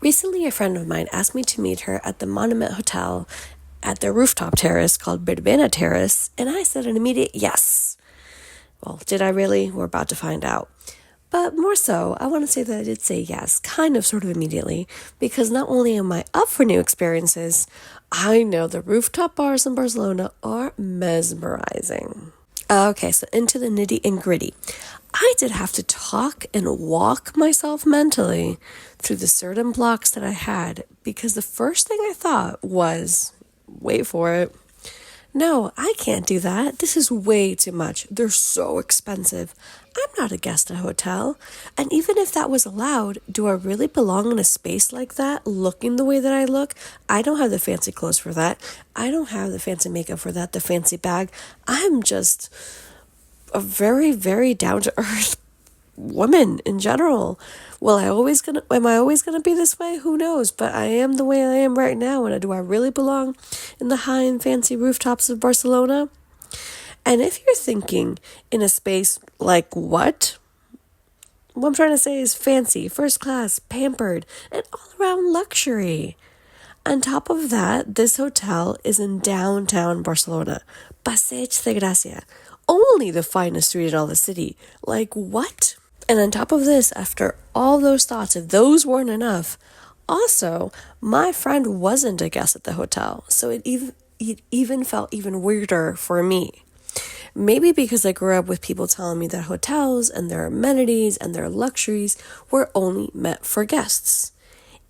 Recently, a friend of mine asked me to meet her at the Monument Hotel at their rooftop terrace called Verbena Terrace, and I said an immediate yes. Well, did I really? We're about to find out. But more so, I want to say that I did say yes, kind of sort of immediately, because not only am I up for new experiences, I know the rooftop bars in Barcelona are mesmerizing. Okay, so into the nitty and gritty. I did have to talk and walk myself mentally through the certain blocks that I had, because the first thing I thought was, wait for it, no, I can't do that. This is way too much. They're so expensive. I'm not a guest at a hotel. And even if that was allowed, do I really belong in a space like that, looking the way that I look? I don't have the fancy clothes for that. I don't have the fancy makeup for that, the fancy bag. I'm just a very, very down-to-earth woman in general. Am I always gonna be this way? Who knows? But I am the way I am right now. And do I really belong in the high and fancy rooftops of Barcelona? And if you're thinking in a space like what I'm trying to say is fancy, first class, pampered, and all around luxury. On top of that, this hotel is in downtown Barcelona, Passeig de Gràcia, only the finest street in all the city. Like what? And on top of this, after all those thoughts, if those weren't enough, also, my friend wasn't a guest at the hotel, so it even felt even weirder for me. Maybe because I grew up with people telling me that hotels and their amenities and their luxuries were only meant for guests.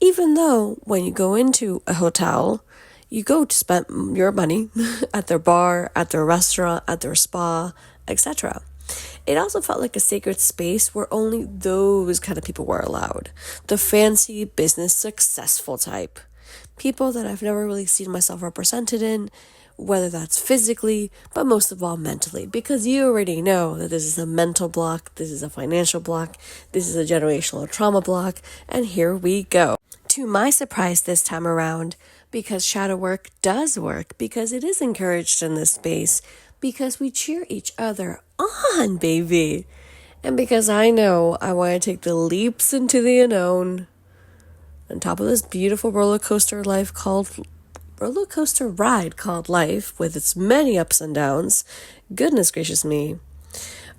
Even though when you go into a hotel, you go to spend your money at their bar, at their restaurant, at their spa, etc. It also felt like a sacred space where only those kind of people were allowed. The fancy, business, successful type. People that I've never really seen myself represented in, whether that's physically, but most of all mentally. Because you already know that this is a mental block, this is a financial block, this is a generational trauma block, and here we go. To my surprise this time around, because shadow work does work, because it is encouraged in this space, because we cheer each other on, baby. And because I know I want to take the leaps into the unknown on top of this beautiful roller coaster ride called life, with its many ups and downs. Goodness gracious me.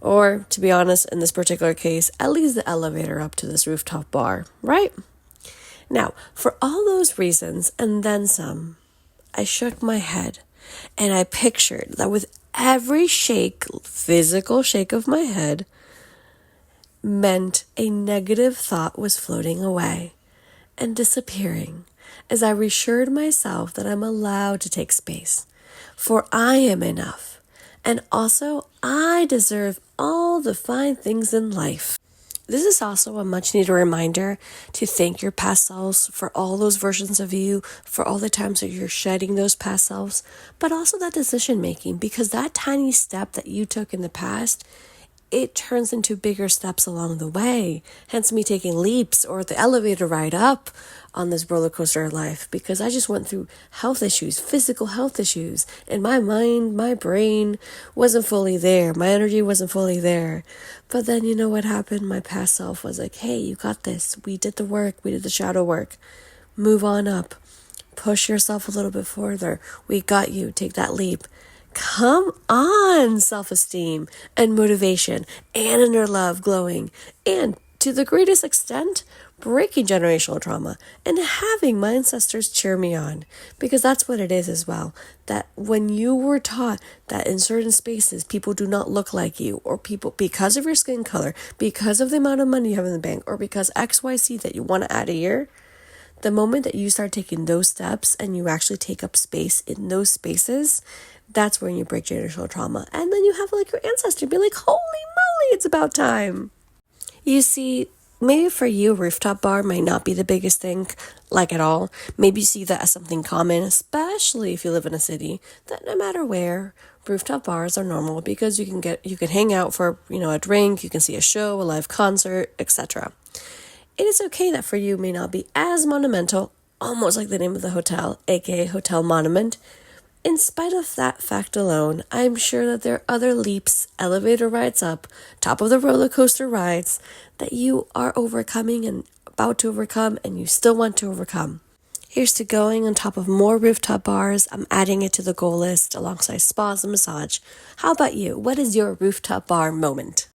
Or, to be honest, in this particular case, at least the elevator up to this rooftop bar, right? Now, for all those reasons, and then some, I shook my head, and I pictured that with every physical shake of my head, meant a negative thought was floating away and disappearing, as I reassured myself that I'm allowed to take space, for I am enough, and also I deserve all the fine things in life. This is also a much needed reminder to thank your past selves for all those versions of you, for all the times that you're shedding those past selves, but also that decision making, because that tiny step that you took in the past, it turns into bigger steps along the way. Hence me taking leaps or the elevator ride up on this roller coaster of life, because I just went through health issues, physical health issues, and my mind, my brain wasn't fully there. My energy wasn't fully there. But then you know what happened? My past self was like, hey, you got this. We did the work. We did the shadow work. Move on up. Push yourself a little bit further. We got you. Take that leap. Come on, self-esteem and motivation and inner love glowing, and to the greatest extent, breaking generational trauma and having my ancestors cheer me on, because that's what it is as well. That when you were taught that in certain spaces people do not look like you, or people, because of your skin color, because of the amount of money you have in the bank, or because XYZ that you want to add a year, the moment that you start taking those steps and you actually take up space in those spaces, that's when you break generational trauma. And then you have like your ancestor be like, holy moly, it's about time. You see, maybe for you, rooftop bar might not be the biggest thing, like at all. Maybe you see that as something common, especially if you live in a city, that no matter where, rooftop bars are normal, because you can hang out for, a drink, you can see a show, a live concert, etc. It is okay that for you may not be as monumental, almost like the name of the hotel, aka Hotel Monument. In spite of that fact alone, I'm sure that there are other leaps, elevator rides up, top of the roller coaster rides, that you are overcoming and about to overcome and you still want to overcome. Here's to going on top of more rooftop bars. I'm adding it to the goal list alongside spas and massage. How about you? What is your rooftop bar moment?